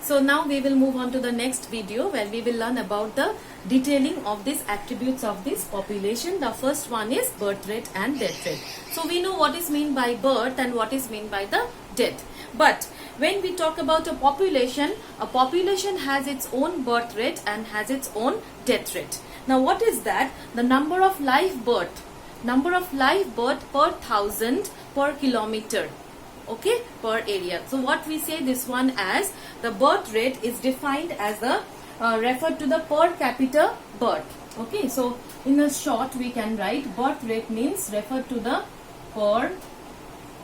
So now we will move on to the next video where we will learn about the detailing of these attributes of this population. The first one is birth rate and death rate. So we know what is meant by birth and what is meant by the death. But when we talk about a population has its own birth rate and has its own death rate. Now what is that? The number of live birth per thousand per kilometer, okay, per area. So what we say this one as the birth rate is defined as the referred to the per capita birth. Okay, so in a short we can write birth rate means referred to the per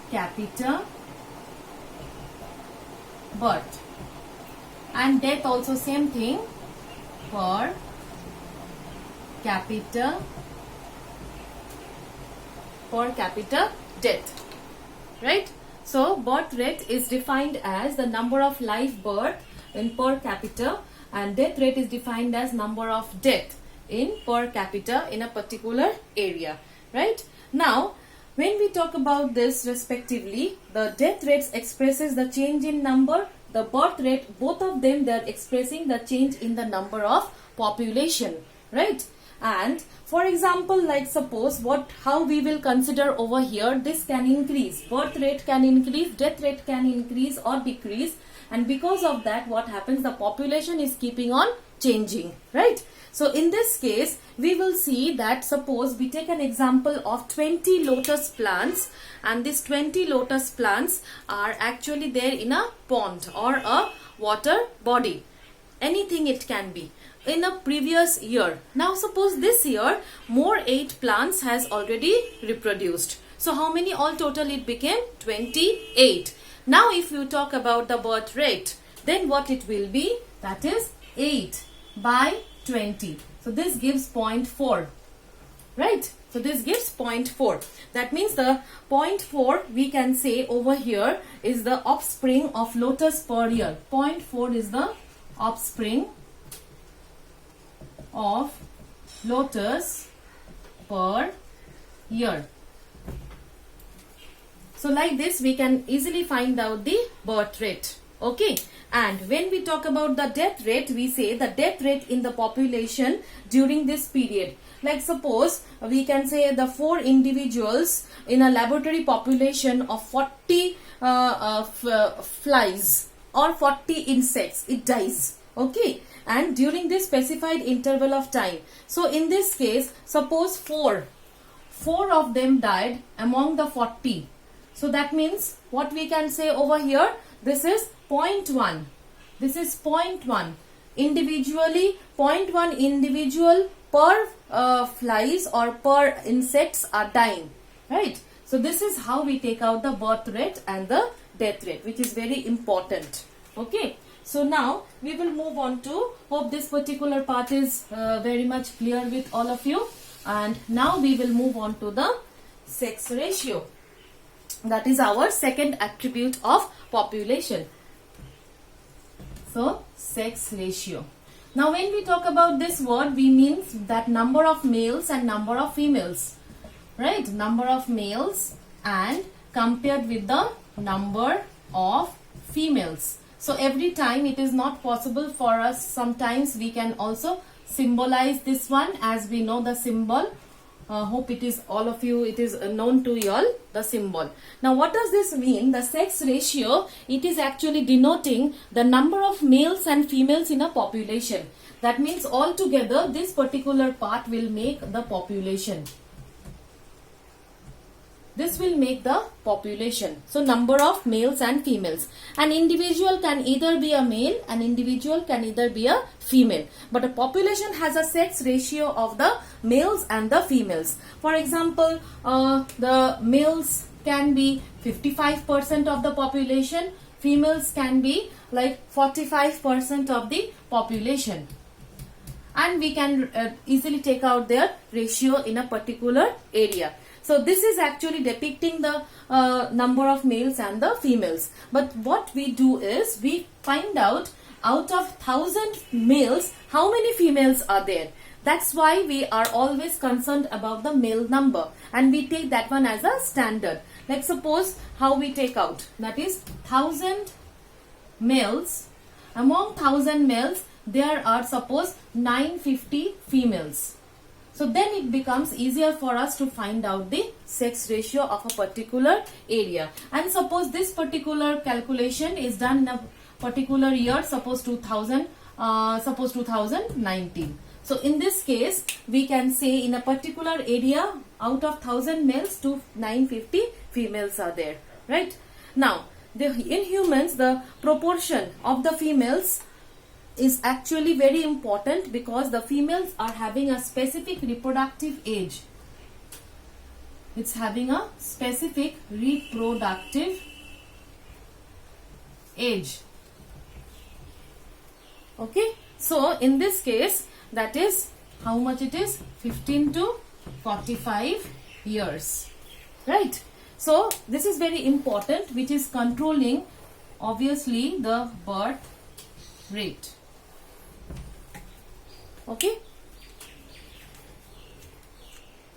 capita birth, and death also same thing, per capita death, right? So birth rate is defined as the number of live birth in per capita, and death rate is defined as number of death in per capita in a particular area, right? Now when we talk about this respectively, the death rates expresses the change in number, the birth rate, both of them they are expressing the change in the number of population, right? And for example, like suppose how we will consider over here, this can increase, birth rate can increase, death rate can increase or decrease, and because of that what happens, the population is keeping on changing, right? So in this case we will see that suppose we take an example of 20 lotus plants, and these 20 lotus plants are actually there in a pond or a water body, anything it can be, in a previous year. Now suppose this year more 8 plants has already reproduced. So how many all total it became? 28. Now if you talk about the birth rate, then what it will be? That is 8 by 20. So this gives 0.4, right? So this gives 0.4. That means the 0.4 we can say over here is the offspring of lotus per year. 0.4 is the offspring of lotus per year. So like this we can easily find out the birth rate, okay? And when we talk about the death rate, we say the death rate in the population during this period. Like suppose we can say the 4 individuals in a laboratory population of 40 flies or 40 insects, it dies, okay? And during this specified interval of time. So in this case, suppose 4 of them died among the 40. So that means what we can say over here, this is 0.1. This is 0.1. Individually, 0.1 individual per flies or per insects are dying, right? So this is how we take out the birth rate and the death rate, which is very important, okay? So now we will move on to, hope this particular part is very much clear with all of you. And now we will move on to the sex ratio. That is our second attribute of population. So sex ratio. Now when we talk about this word, we mean that number of males and number of females, right? Number of males and compared with the number of females. So every time it is not possible for us, sometimes we can also symbolize this one, as we know the symbol. Hope it is all of you, it is known to you all, the symbol. Now what does this mean? The sex ratio, it is actually denoting the number of males and females in a population. That means altogether this particular part will make the population. This will make the population. So number of males and females. An individual can either be a male, an individual can either be a female. But a population has a sex ratio of the males and the females. For example, the males can be 55% of the population. Females can be like 45% of the population. And we can easily take out their ratio in a particular area. So this is actually depicting the number of males and the females. But what we do is we find out of 1,000 males how many females are there. That's why we are always concerned about the male number, and we take that one as a standard. Like suppose how we take out, that is 1,000 males among 1000 males there are suppose 950 females. So then it becomes easier for us to find out the sex ratio of a particular area. And suppose this particular calculation is done in a particular year, suppose 2019. So in this case, we can say in a particular area, out of 1000 males to 950 females are there, right? Now, in humans, the proportion of the females is actually very important because the females are having a specific reproductive age. It's having a specific reproductive age. Okay, so in this case, that is how much it is? 15 to 45 years, right? So this is very important, which is controlling obviously the birth rate. Okay.